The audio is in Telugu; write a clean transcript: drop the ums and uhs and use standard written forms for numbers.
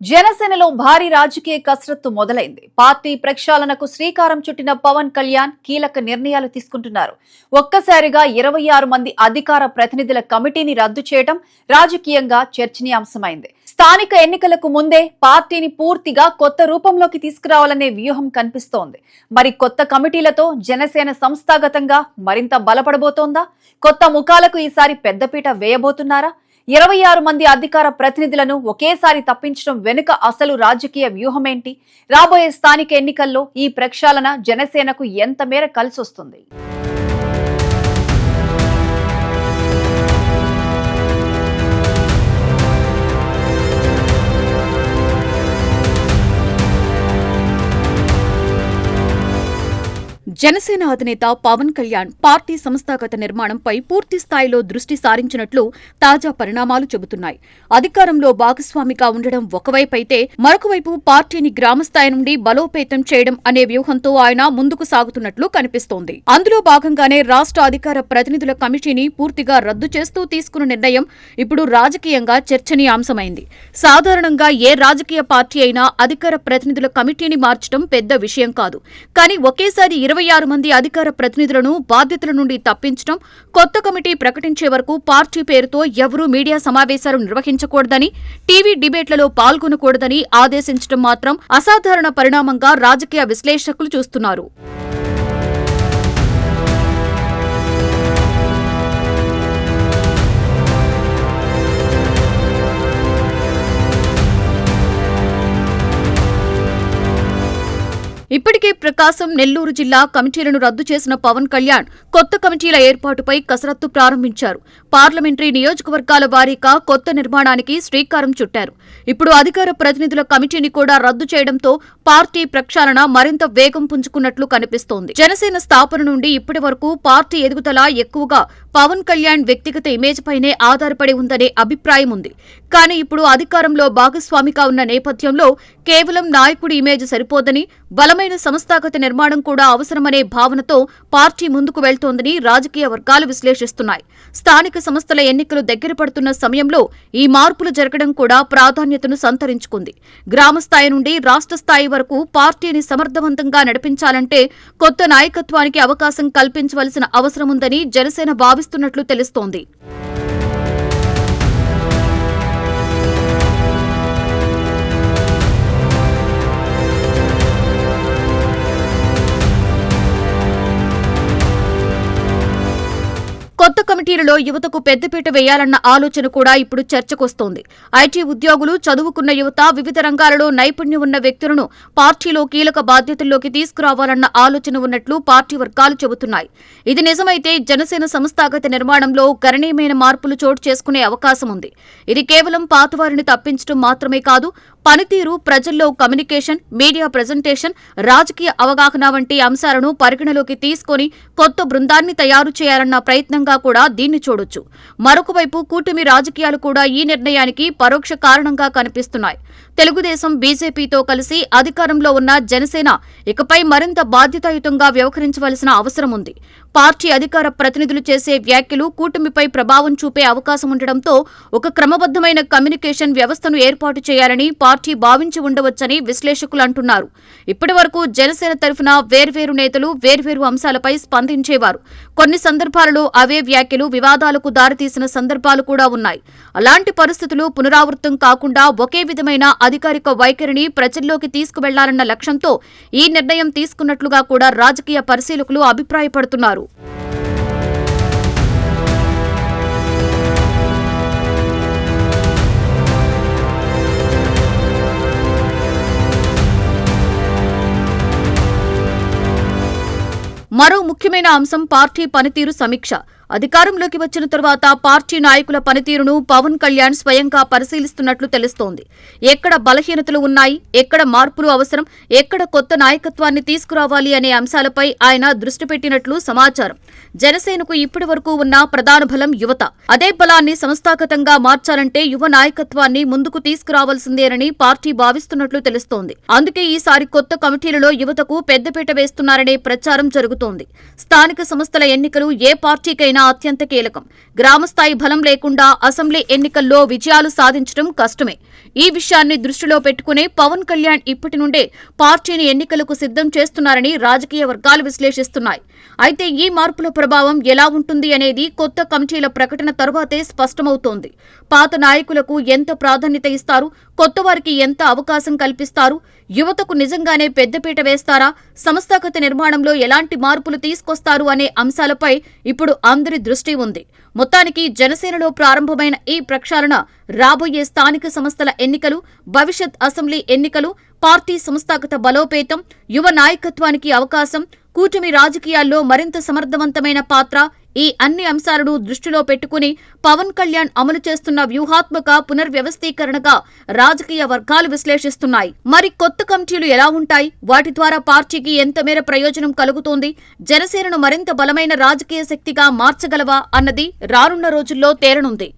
జనసేనలో భారీ రాజకీయ కసరత్తు మొదలైంది. పార్టీ ప్రక్షాళనకు శ్రీకారం చుట్టిన పవన్ కళ్యాణ్ కీలక నిర్ణయాలు తీసుకుంటున్నారు. ఒక్కసారిగా 26 మంది అధికార ప్రతినిధుల కమిటీని రద్దు చేయడం రాజకీయంగా చర్చనీయాంశమైంది. స్థానిక ఎన్నికలకు ముందే పార్టీని పూర్తిగా కొత్త రూపంలోకి తీసుకురావాలనే వ్యూహం కనిపిస్తోంది. మరి కొత్త కమిటీలతో జనసేన సంస్థాగతంగా మరింత బలపడబోతోందా? కొత్త ముఖాలకు ఈసారి పెద్దపీట వేయబోతున్నారా? 26 మంది అధికార ప్రతినిధులను ఒకేసారి తప్పించడం వెనుక అసలు రాజకీయ వ్యూహమేంటి? రాబోయే స్థానిక ఎన్నికల్లో ఈ ప్రక్షాళన జనసేనకు ఎంత మేర కలిసొస్తుంది? జనసేన అధినేత పవన్ కళ్యాణ్ పార్టీ సంస్థాగత నిర్మాణంపై పూర్తి స్థాయిలో దృష్టి సారించినట్లు తాజా పరిణామాలు చెబుతున్నాయి. అధికారంలో భాగస్వామిగా ఉండడం ఒకవైపైతే మరొకవైపు పార్టీని గ్రామస్థాయి నుండి బలోపేతం చేయడం అనే వ్యూహంతో ఆయన ముందుకు సాగుతున్నట్లు కనిపిస్తోంది. అందులో భాగంగానే రాష్ట్ర అధికార ప్రతినిధుల కమిటీని పూర్తిగా రద్దు చేస్తూ తీసుకున్న నిర్ణయం ఇప్పుడు రాజకీయంగా చర్చనీయాంశమైంది. సాధారణంగా ఏ రాజకీయ పార్టీ అయినా అధికార ప్రతినిధుల కమిటీని మార్చడం పెద్ద విషయం కాదు. కానీ ఒకేసారి 26 మంది అధికార ప్రతినిధులను బాధ్యతల నుండి తప్పించడం, కొత్త కమిటీ ప్రకటించే వరకు పార్టీ పేరుతో ఎవరూ మీడియా సమావేశాలు నిర్వహించకూడదని, టీవీ డిబేట్లలో పాల్గొనకూడదని ఆదేశించడం మాత్రం అసాధారణ పరిణామంగా రాజకీయ విశ్లేషకులు చూస్తున్నారు. ఇప్పటికే ప్రకాశం, నెల్లూరు జిల్లా కమిటీలను రద్దు చేసిన పవన్ కళ్యాణ్ కొత్త కమిటీల ఏర్పాటుపై కసరత్తు ప్రారంభించారు. పార్లమెంటరీ నియోజకవర్గాల వారీగా కొత్త నిర్మాణానికి శ్రీకారం చుట్టారు. ఇప్పుడు అధికార ప్రతినిధుల కమిటీని కూడా రద్దు చేయడంతో పార్టీ ప్రక్షాళన మరింత వేగం పుంజుకున్నట్లు కనిపిస్తోంది. జనసేన స్థాపన నుండి ఇప్పటి వరకు పార్టీ ఎదుగుదల ఎక్కువగా పవన్ కళ్యాణ్ వ్యక్తిగత ఇమేజ్ పైనే ఆధారపడి ఉందనే అభిప్రాయం ఉంది. కానీ ఇప్పుడు అధికారంలో భాగస్వామిగా ఉన్న నేపథ్యంలో కేవలం నాయకుడి ఇమేజ్ సరిపోదని, బలమైన సంస్థాగత నిర్మాణం కూడా అవసరమనే భావనతో పార్టీ ముందుకు వెళ్తోందని రాజకీయ వర్గాలు విశ్లేషిస్తున్నాయి. స్థానిక సంస్థల ఎన్నికలు దగ్గర పడుతున్న సమయంలో ఈ మార్పులు జరగడం కూడా ప్రాధాన్యతను సంతరించుకుంది. గ్రామస్థాయి నుండి రాష్ట్ర స్థాయి వరకు పార్టీని సమర్థవంతంగా నడిపించాలంటే కొత్త నాయకత్వానికి అవకాశం కల్పించవలసిన అవసరముందని జనసేన భావిస్తున్నట్లు తెలుస్తోంది. కొత్త కమిటీలలో యువతకు పెద్దపీట వేయాలన్న ఆలోచన కూడా ఇప్పుడు చర్చకొస్తోంది. ఐటీ ఉద్యోగులు, చదువుకున్న యువత, వివిధ రంగాలలో నైపుణ్యం ఉన్న వ్యక్తులను పార్టీలో కీలక బాధ్యతల్లోకి తీసుకురావాలన్న ఆలోచన ఉన్నట్లు పార్టీ వర్గాలు చెబుతున్నాయి. ఇది నిజమైతే జనసేన సంస్థాగత నిర్మాణంలో గణనీయమైన మార్పులు చోటు చేసుకునే అవకాశం ఉంది. ఇది కేవలం పాతవారిని తప్పించడం మాత్రమే కాదు, పనితీరు, ప్రజల్లో కమ్యూనికేషన్, మీడియా ప్రజెంటేషన్, రాజకీయ అవగాహన వంటి అంశాలను పరిగణలోకి తీసుకుని కొత్త బృందాన్ని తయారు చేయాలన్న ప్రయత్నంగా కూడా దీన్ని చూడొచ్చు. మరొకవైపు కూటమి రాజకీయాలు కూడా ఈ నిర్ణయానికి పరోక్ష కారణంగా కనిపిస్తున్నాయి. తెలుగుదేశం, బీజేపీతో కలిసి అధికారంలో ఉన్న జనసేన ఇకపై మరింత బాధ్యతాయుతంగా వ్యవహరించవలసిన అవసరం ఉంది. పార్టీ అధికార ప్రతినిధులు చేసే వ్యాఖ్యలు కూటమిపై ప్రభావం చూపే అవకాశం ఉండడంతో ఒక క్రమబద్దమైన కమ్యూనికేషన్ వ్యవస్థను ఏర్పాటు చేయాలని పార్టీ భావించి ఉండవచ్చని విశ్లేషకులు అంటున్నారు. ఇప్పటి వరకు జనసేన తరఫున వేర్వేరు నేతలు వేర్వేరు అంశాలపై స్పందించేవారు. కొన్ని సందర్భాలలో అవే వ్యాఖ్యలు వివాదాలకు దారితీసిన సందర్భాలు కూడా ఉన్నాయి. అలాంటి పరిస్థితులు పునరావృతం కాకుండా ఒకే విధమైన అధికారిక వైఖరిని ప్రజల్లోకి తీసుకువెళ్లాలన్న లక్ష్యంతో ఈ నిర్ణయం తీసుకున్నట్లుగా కూడా రాజకీయ పరిశీలకులు అభిప్రాయపడుతున్నారు. మరో ముఖ్యమైన అంశం పార్టీ పనితీరు సమీక్ష. అధికారంలోకి వచ్చిన తరువాత పార్టీ నాయకుల పనితీరును పవన్ కళ్యాణ్ స్వయంగా పరిశీలిస్తున్నట్లు తెలుస్తోంది. ఎక్కడ బలహీనతలు ఉన్నాయి, ఎక్కడ మార్పులు అవసరం, ఎక్కడ కొత్త నాయకత్వాన్ని తీసుకురావాలి అనే అంశాలపై ఆయన దృష్టి పెట్టినట్లు సమాచారం. జనసేనకు ఇప్పటి వరకు ఉన్న ప్రధాన బలం యువత. అదే బలాన్ని సంస్థాగతంగా మార్చాలంటే యువ నాయకత్వాన్ని ముందుకు తీసుకురావాల్సిందేనని పార్టీ భావిస్తున్నట్లు తెలుస్తోంది. అందుకే ఈసారి కొత్త కమిటీలలో యువతకు పెద్దపీట వేస్తున్నారనే ప్రచారం జరుగుతోంది. స్థానిక సంస్థల ఎన్నికలు ఏ పార్టీకైనా అత్యంత కీలకం. గ్రామస్థాయి బలం లేకుండా అసెంబ్లీ ఎన్నికల్లో విజయాలు సాధించడం కష్టమే. ఈ విషయాన్ని దృష్టిలో పెట్టుకునే పవన్ కళ్యాణ్ ఇప్పటి నుండే పార్టీని ఎన్నికలకు సిద్ధం చేస్తున్నారని రాజకీయ వర్గాలు విశ్లేషిస్తున్నాయి. అయితే ఈ మార్పుల ప్రభావం ఎలా ఉంటుంది అనేది కొత్త కమిటీల ప్రకటన తరువాతే స్పష్టమవుతోంది. పాత నాయకులకు ఎంత ప్రాధాన్యత ఇస్తారు, కొత్త వారికి ఎంత అవకాశం కల్పిస్తారు, యువతకు నిజంగానే పెద్దపీట వేస్తారా, సంస్థాగత నిర్మాణంలో ఎలాంటి మార్పులు తీసుకొస్తారు అనే అంశాలపై ఇప్పుడు అందరి దృష్టి ఉంది. మొత్తానికి జనసేనలో ప్రారంభమైన ఈ ప్రక్షాళన రాబోయే స్థానిక సంస్థల ఎన్నికలు, భవిష్యత్ అసెంబ్లీ ఎన్నికలు, పార్టీ సంస్థాగత బలోపేతం, యువ నాయకత్వానికి అవకాశం, కూటమి రాజకీయాల్లో మరింత సమర్థవంతమైన పాత్ర, ఈ అన్ని అంశాలను దృష్టిలో పెట్టుకుని పవన్ కళ్యాణ్ అమలు చేస్తున్న వ్యూహాత్మక పునర్వ్యవస్థీకరణగా రాజకీయ వర్గాలు విశ్లేషిస్తున్నాయి. మరి కొత్త కమిటీలు ఎలా ఉంటాయి, వాటి ద్వారా పార్టీకి ఎంత మేర ప్రయోజనం కలుగుతోంది, జనసేనను మరింత బలమైన రాజకీయ శక్తిగా మార్చగలవా అన్నది రానున్న రోజుల్లో తేలనుంది.